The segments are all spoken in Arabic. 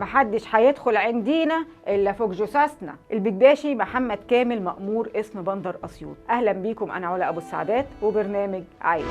محدش هيدخل عندينا الا فوق جثثنا. البكباشي محمد كامل مأمور اسم بندر اسيوط. اهلا بيكم، انا علا ابو السعدات وبرنامج عائلة.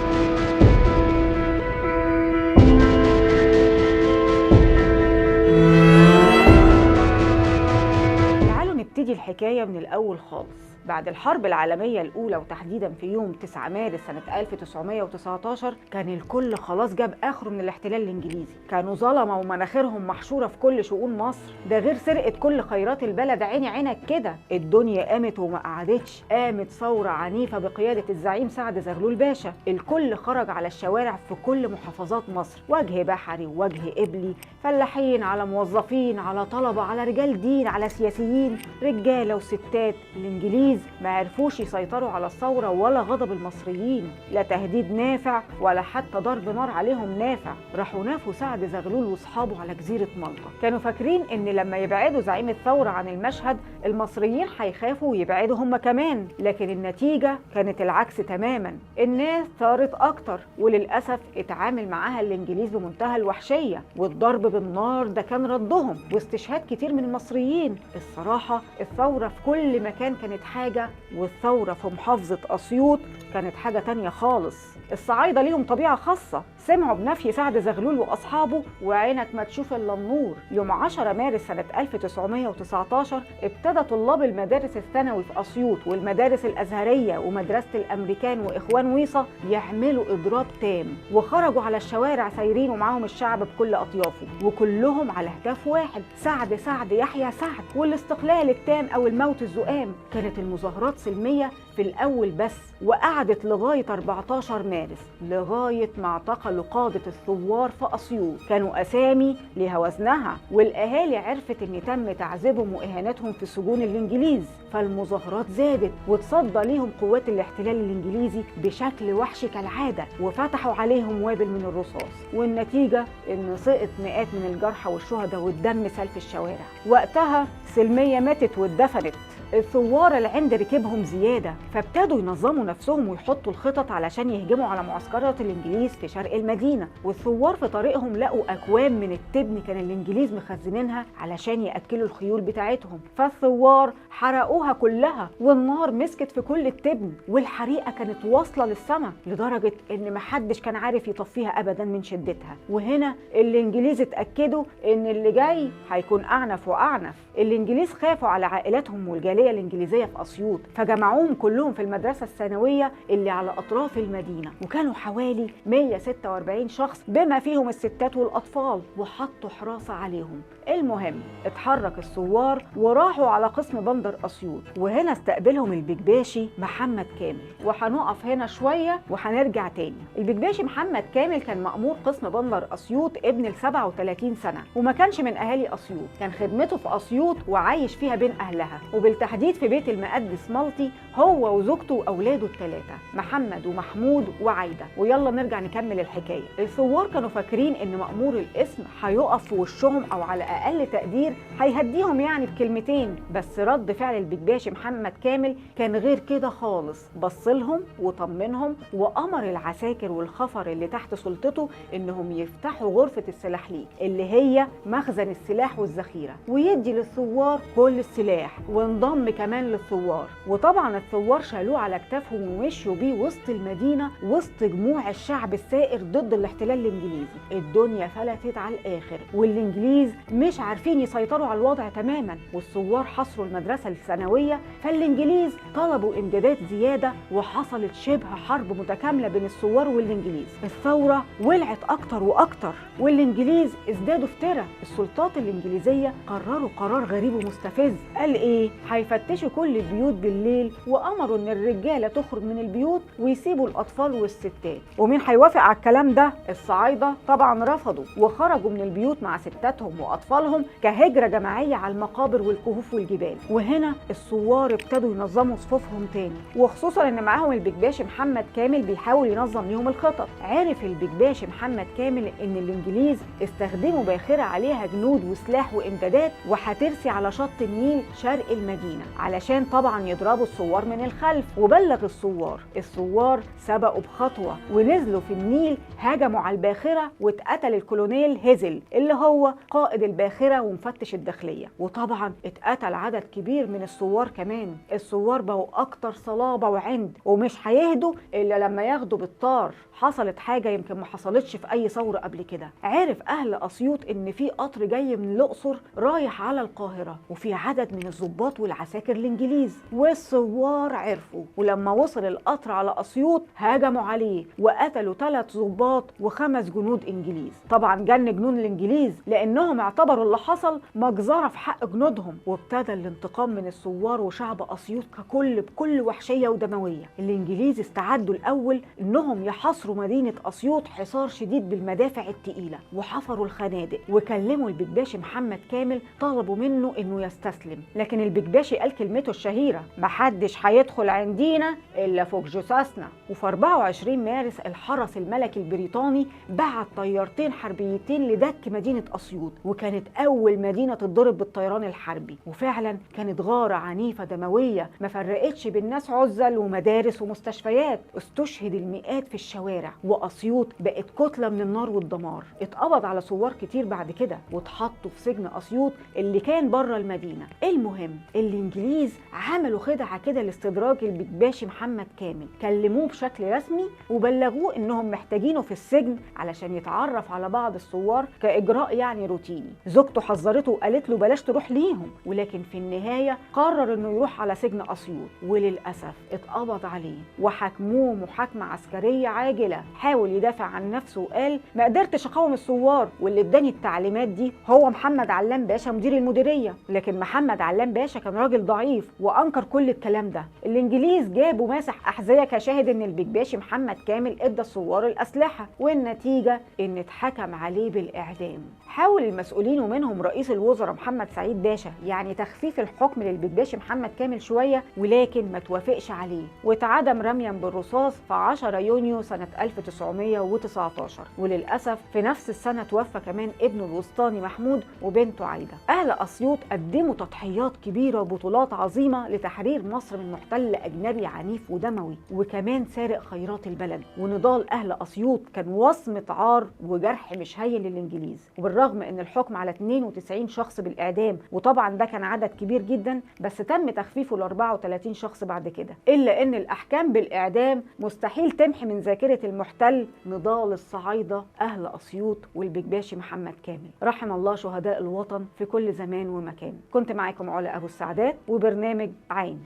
تعالوا نبتدي الحكاية من الأول خالص. بعد الحرب العالمية الأولى وتحديدا في يوم 9 مارس سنة 1919 كان الكل خلاص جاب آخره من الاحتلال الإنجليزي. كانوا ظلمة ومناخيرهم محشورة في كل شؤون مصر، ده غير سرقة كل خيرات البلد. عيني عينك كده. الدنيا قامت وما قعدتش، قامت ثورة عنيفة بقيادة الزعيم سعد زغلول باشا. الكل خرج على الشوارع في كل محافظات مصر، وجه بحري ووجه قبلي، فلاحين على موظفين على طلبة على رجال دين على سياسيين، رجالة وستات. الإنجليز ما عرفوش يسيطروا على الثورة ولا غضب المصريين، لا تهديد نافع ولا حتى ضرب نار عليهم نافع. راحوا نافوا سعد زغلول واصحابه على جزيرة مالطا. كانوا فاكرين ان لما يبعدوا زعيم الثورة عن المشهد المصريين هيخافوا ويبعدوا هم كمان، لكن النتيجة كانت العكس تماما. الناس ثارت اكتر، وللأسف اتعامل معاها الانجليز بمنتهى الوحشية، والضرب بالنار ده كان ردهم، واستشهاد كتير من المصريين. الصراحة الثورة في كل مكان كانت حاجة، والثورة في محافظة أسيوط كانت حاجة تانية خالص. الصعايدة ليهم طبيعة خاصة، سمعوا بنفي سعد زغلول وأصحابه وعينك ما تشوف إلا النور. يوم 10 مارس سنة 1919 ابتدى طلاب المدارس الثانوي في أسيوط والمدارس الأزهرية ومدرسة الأمريكان وإخوان ويصة يعملوا إضراب تام، وخرجوا على الشوارع سايرين ومعاهم الشعب بكل أطيافه، وكلهم على هتاف واحد: سعد سعد يحيى سعد، والاستقلال التام أو الموت الزؤام. كانت المظاهرات سلمية في الأول بس، وقعدت لغاية 14 مارس، لغاية ما اعتقلوا قادة الثوار في أسيوط. كانوا أسامي لها وزنها، والأهالي عرفت إن تم تعذيبهم وإهانتهم في سجون الإنجليز، فالمظاهرات زادت وتصدى ليهم قوات الاحتلال الإنجليزي بشكل وحشي كالعادة، وفتحوا عليهم وابل من الرصاص. والنتيجة إن سقط مئات من الجرحى والشهداء والدم سال في الشوارع. وقتها سلمية ماتت واتدفنت. الثوار العند ركبهم زيادة، فابتدوا ينظموا نفسهم ويحطوا الخطط علشان يهجموا على معسكرات الإنجليز في شرق المدينة. والثوار في طريقهم لقوا أكوام من التبن كان الإنجليز مخزنينها علشان يأكلوا الخيول بتاعتهم، فالثوار حرقوها كلها، والنار مسكت في كل التبن، والحريقة كانت واصلة للسماء لدرجة إن محدش كان عارف يطفيها أبدا من شدتها. وهنا الإنجليز اتأكدوا إن اللي جاي هيكون أعنف وأعنف. الإنجليز خافوا على عائلاتهم والجالية الإنجليزية في أسيوط، فجمعوهم كلهم في المدرسة الثانوية اللي على أطراف المدينة، وكانوا حوالي 146 شخص بما فيهم الستات والأطفال، وحطوا حراسة عليهم. المهم اتحرك الثوار وراحوا على قسم بندر أسيوط، وهنا استقبلهم البكباشي محمد كامل. وهنقف هنا شوية وهنرجع تاني. البكباشي محمد كامل كان مأمور قسم بندر أسيوط، ابن 37 سنة، وما كانش من أهالي أسيوط. كان خدمته في أسيوط وعايش فيها بين أهلها، وبالتحديد في بيت المقدس مالطي، هو وزوجته وأولاده الثلاثة محمد ومحمود وعايدة. ويلا نرجع نكمل الحكاية. الثوار كانوا فاكرين إن مأمور القسم هيقف في وشهم، أو على أقل تقدير هيهديهم يعني بكلمتين، بس رد فعل البكباشي محمد كامل كان غير كده خالص. بصلهم وطمنهم، وأمر العساكر والخفر اللي تحت سلطته إنهم يفتحوا غرفة السلاحليك اللي هي مخزن السلاح والذخيرة، ويدي للثوار كل السلاح، وانضم كمان للثوار. وطبعا الثوار شالوه على اكتافهم ومشوا بيه وسط المدينة، وسط جموع الشعب الثائر ضد الاحتلال الانجليزي. الدنيا فلتت على الاخر، والانجليز مش عارفين يسيطروا على الوضع تماما، والثوار حصروا المدرسة الثانوية، فالانجليز طلبوا امدادات زيادة، وحصلت شبه حرب متكاملة بين الثوار والانجليز. الثورة ولعت اكتر واكتر، والانجليز ازدادوا افتراء. السلطات الانجليزية قرروا قرار غريب ومستفز. قال ايه؟ هيفتشوا كل البيوت بالليل، وامروا ان الرجاله تخرج من البيوت ويسيبوا الاطفال والستات. ومين هيوافق على الكلام ده؟ الصعايده طبعا رفضوا، وخرجوا من البيوت مع ستاتهم واطفالهم كهجره جماعيه على المقابر والكهوف والجبال. وهنا الثوار ابتدوا ينظموا صفوفهم تاني، وخصوصا ان معاهم البكباشي محمد كامل بيحاول ينظم ليهم الخطط. عرف البكباشي محمد كامل ان الانجليز استخدموا باخره عليها جنود وسلاح وامدادات، وهترسي على شط النيل شرق المدينة علشان طبعا يضربوا الثوار من الخلف. وبلغ الثوار سبقوا بخطوة ونزلوا في النيل، هاجموا على الباخرة، واتقتل الكولونيل هيزل اللي هو قائد الباخرة ومفتش الداخلية، وطبعا اتقتل عدد كبير من الثوار كمان. الثوار بقوا أكتر صلابة وعند، ومش هيهدوا إلا لما ياخدوا بالطار. حصلت حاجة يمكن ما حصلتش في أي ثورة قبل كده. عرف أهل أسيوط إن في قطر جاي من الأقصر رايح على القاهرة، وفي عدد من الضباط والعساكر الإنجليز، والثوار عرفوا. ولما وصل القطر على أسيوط هاجموا عليه وقتلوا 3 ضباط و5 جنود إنجليز. طبعا جن جنون الإنجليز لأنهم اعتبروا اللي حصل مجزرة في حق جنودهم، وابتدى الانتقام من الثوار وشعب أسيوط ككل بكل وحشية ودموية. الإنجليز استعدوا الأول إنهم يحاصروا مدينة أسيوط حصار شديد بالمدافع التقيلة، وحفروا الخنادق وكلموا البكباشي محمد كامل، طلبوا منه إنه يستسلم. لكن البكباشي قال كلمته الشهيرة: محدش هيدخل عندنا إلا فوق جثثنا. وفي 24 مارس الحرس الملكي البريطاني بعت طيارتين حربيتين لدك مدينة أسيوط، وكانت أول مدينة تتضرب بالطيران الحربي. وفعلا كانت غارة عنيفة دموية ما فرقتش بين ناس عزل ومدارس ومستشفيات. استشهد المئات في الشوارع، وأسيوط بقت كتلة من النار والدمار. اتقبض على ثوار كتير بعد كده واتحطوا في سجن أسيوط اللي كان بره المدينة. المهم الإنجليز عملوا خدعة كده لاستدراج البكباشي محمد كامل، كلموه بشكل رسمي وبلغوه إنهم محتاجينه في السجن علشان يتعرف على بعض الثوار كإجراء يعني روتيني. زوجته حذرته وقالت له بلاش تروح ليهم، ولكن في النهاية قرر إنه يروح على سجن أسيوط، وللأسف اتقبض عليه وحكموه محاكمة عسكرية عاجلة. حاول يدافع عن نفسه وقال: ما قدرتش أقاوم الثوار، واللي اداني التعليمات دي هو محمد علام باشا مدير المديرية. لكن محمد علام باشا كان راجل ضعيف وأنكر كل الكلام ده. الإنجليز جابوا ماسح أحذية كشاهد إن البكباشي محمد كامل ادى الثوار الأسلحة، والنتيجة إن اتحكم عليه بالإعدام. حاول المسؤولين ومنهم رئيس الوزراء محمد سعيد باشا يعني تخفيف الحكم للبكباشي محمد كامل شوية، ولكن ما توافقش عليه واتعدم رميا بالرصاص في 10 يونيو سنة 1919. وللأسف في نفس السنة توفى كمان ابنه الوسطاني محمود وبنته عايدة. أهل أسيوط قدموا تضحيات كبيرة وبطولات عظيمة لتحرير مصر من محتل أجنبي عنيف ودموي، وكمان سارق خيرات البلد. ونضال أهل أسيوط كان وصمة عار وجرح مش هين للإنجليز. وبالرغم ان الحكم على 92 شخص بالاعدام، وطبعا ده كان عدد كبير جدا، بس تم تخفيفه ل 34 شخص بعد كده، الا ان الاحكام بالاعدام مستحيل تمحي من ذاكره المحتل نضال الصعايده اهل اسيوط والبكباشي محمد كامل. رحم الله شهداء الوطن في كل زمان ومكان. كنت معاكم علا ابو السعدات وبرنامج عين.